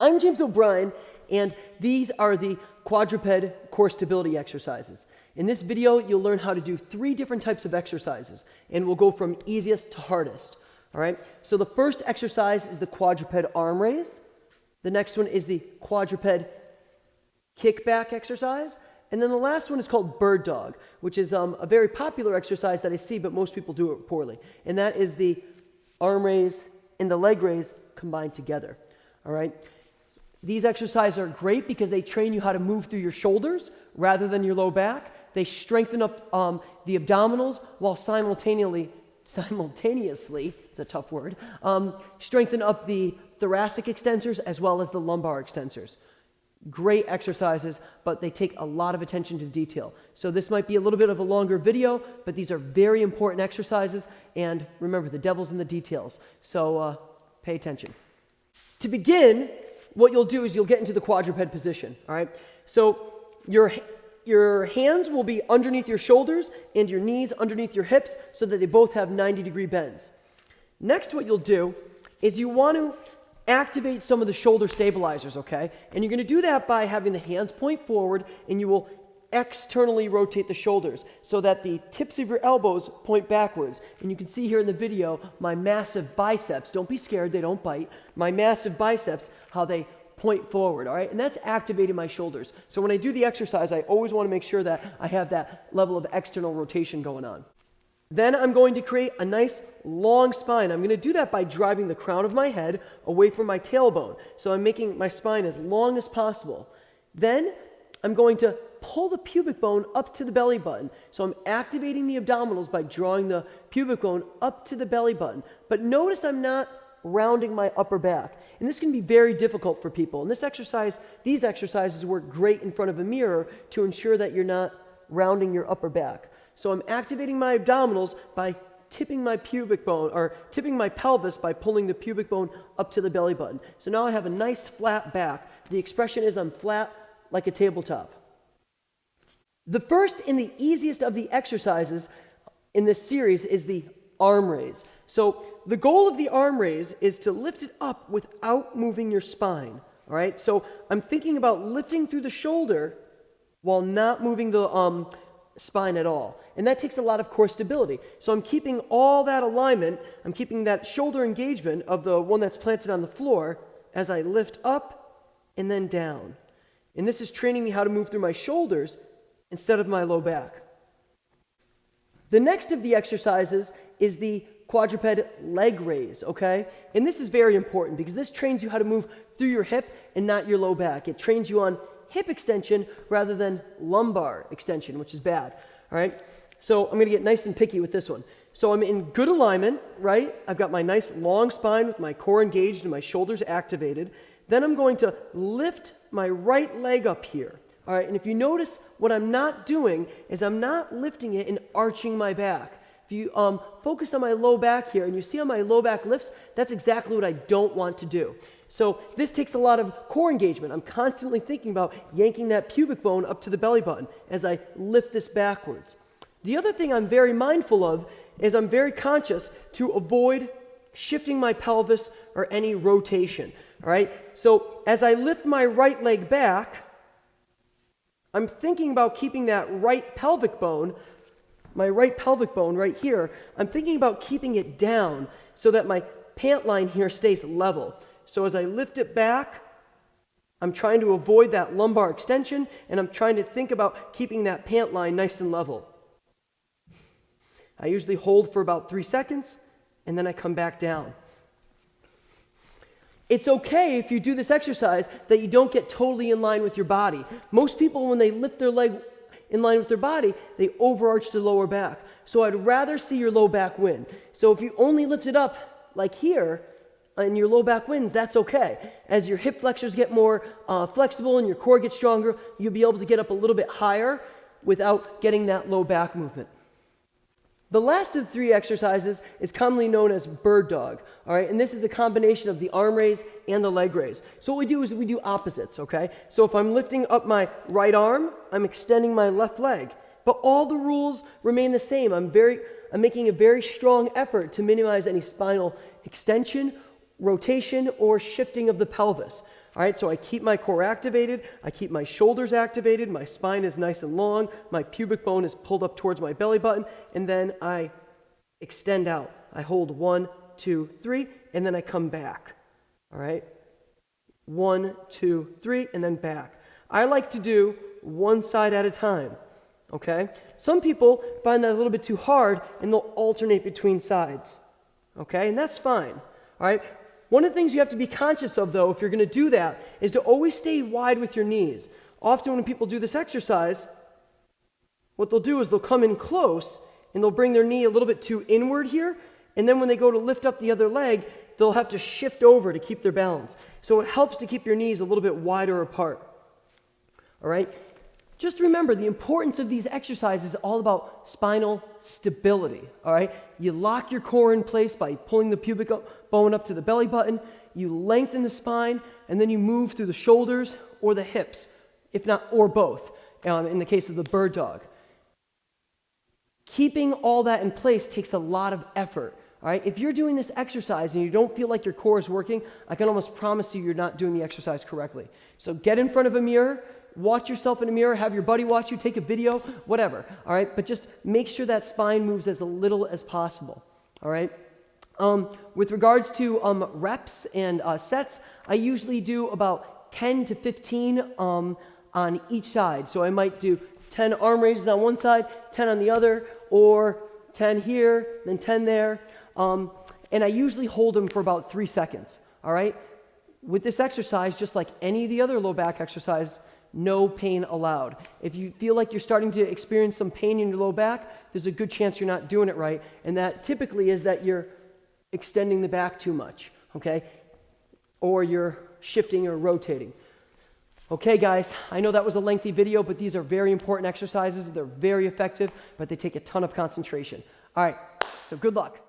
I'm James O'Brien, and these are the quadruped core stability exercises. In this video, you'll learn how to do 3 different types of exercises, and we'll go from easiest to hardest. All right? So the first exercise is the quadruped arm raise. The next one is the quadruped kickback exercise. And then the last one is called bird dog, which is a very popular exercise that I see, but most people do it poorly. And that is the arm raise and the leg raise combined together. All right? These exercises are great because they train you how to move through your shoulders rather than your low back. They strengthen up the abdominals while simultaneously, it's a tough word, strengthen up the thoracic extensors as well as the lumbar extensors. Great exercises, but they take a lot of attention to detail. So this might be a little bit of a longer video, but these are very important exercises. And remember, the devil's in the details. So pay attention. To begin, what you'll do is you'll get into the quadruped position, all right? So your hands will be underneath your shoulders and your knees underneath your hips so that they both have 90-degree bends. Next, what you'll do is you want to activate some of the shoulder stabilizers, okay? And you're going to do that by having the hands point forward, and you will externally rotate the shoulders so that the tips of your elbows point backwards. And you can see here in the video my massive biceps. Don't be scared, they don't bite. My massive biceps, how they point forward, all right? And that's activating my shoulders. So when I do the exercise, I always want to make sure that I have that level of external rotation going on. Then I'm going to create a nice long spine. I'm going to do that by driving the crown of my head away from my tailbone. So I'm making my spine as long as possible. Then I'm going to pull the pubic bone up to the belly button. So I'm activating the abdominals by drawing the pubic bone up to the belly button. But notice I'm not rounding my upper back. And this can be very difficult for people. And these exercises work great in front of a mirror to ensure that you're not rounding your upper back. So I'm activating my abdominals by tipping my pubic bone, or tipping my pelvis by pulling the pubic bone up to the belly button. So now I have a nice flat back. The expression is I'm flat like a tabletop. The first and the easiest of the exercises in this series is the arm raise. So the goal of the arm raise is to lift it up without moving your spine. All right? So I'm thinking about lifting through the shoulder while not moving the spine at all. And that takes a lot of core stability. So I'm keeping all that alignment, I'm keeping that shoulder engagement of the one that's planted on the floor as I lift up and then down. And this is training me how to move through my shoulders instead of my low back. The next of the exercises is the quadruped leg raise, okay? And this is very important because this trains you how to move through your hip and not your low back. It trains you on hip extension rather than lumbar extension, which is bad, all right? So I'm going to get nice and picky with this one. So I'm in good alignment, right? I've got my nice long spine with my core engaged and my shoulders activated. Then I'm going to lift my right leg up here, all right? And if you notice, what I'm not doing is I'm not lifting it and arching my back. If you focus on my low back here and you see how my low back lifts, that's exactly what I don't want to do. So this takes a lot of core engagement. I'm constantly thinking about yanking that pubic bone up to the belly button as I lift this backwards. The other thing I'm very mindful of is I'm very conscious to avoid shifting my pelvis or any rotation. All right? So as I lift my right leg back, I'm thinking about keeping that right pelvic bone, my right pelvic bone right here, I'm thinking about keeping it down so that my pant line here stays level. So as I lift it back, I'm trying to avoid that lumbar extension, and I'm trying to think about keeping that pant line nice and level. I usually hold for about 3 seconds, and then I come back down. It's okay if you do this exercise that you don't get totally in line with your body. Most people, when they lift their leg in line with their body, they overarch their lower back. So I'd rather see your low back win. So if you only lift it up like here, and your low back wins, that's okay. As your hip flexors get more flexible and your core gets stronger, you'll be able to get up a little bit higher without getting that low back movement. The last of the 3 exercises is commonly known as bird dog, all right? And this is a combination of the arm raise and the leg raise. So what we do is we do opposites, okay? So if I'm lifting up my right arm, I'm extending my left leg. But all the rules remain the same. I'm making a very strong effort to minimize any spinal extension, rotation, or shifting of the pelvis. All right, so I keep my core activated, I keep my shoulders activated, my spine is nice and long, my pubic bone is pulled up towards my belly button, and then I extend out. I hold 1, 2, 3, and then I come back. All right, 1, 2, 3, and then back. I like to do one side at a time. Okay? Some people find that a little bit too hard, and they'll alternate between sides. Okay? And that's fine. All right? One of the things you have to be conscious of, though, if you're going to do that, is to always stay wide with your knees. Often when people do this exercise, what they'll do is they'll come in close, and they'll bring their knee a little bit too inward here, and then when they go to lift up the other leg, they'll have to shift over to keep their balance. So it helps to keep your knees a little bit wider apart. All right? Just remember, the importance of these exercises is all about spinal stability, all right? You lock your core in place by pulling the pubic bone up to the belly button, you lengthen the spine, and then you move through the shoulders or the hips, if not, or both, in the case of the bird dog. Keeping all that in place takes a lot of effort, all right? If you're doing this exercise and you don't feel like your core is working, I can almost promise you you're not doing the exercise correctly. So get in front of a mirror, watch yourself in a mirror, have your buddy watch you, take a video, whatever, all right? But just make sure that spine moves as little as possible, all right? With regards to reps and sets, I usually do about 10 to 15 on each side. So I might do 10 arm raises on one side, 10 on the other, or 10 here, then 10 there. And I usually hold them for about 3 seconds, all right? With this exercise, just like any of the other low back exercises, no pain allowed. If you feel like you're starting to experience some pain in your low back, there's a good chance you're not doing it right. And that typically is that you're extending the back too much, okay? Or you're shifting or rotating. Okay, guys, I know that was a lengthy video, but these are very important exercises. They're very effective, but they take a ton of concentration. All right, so good luck.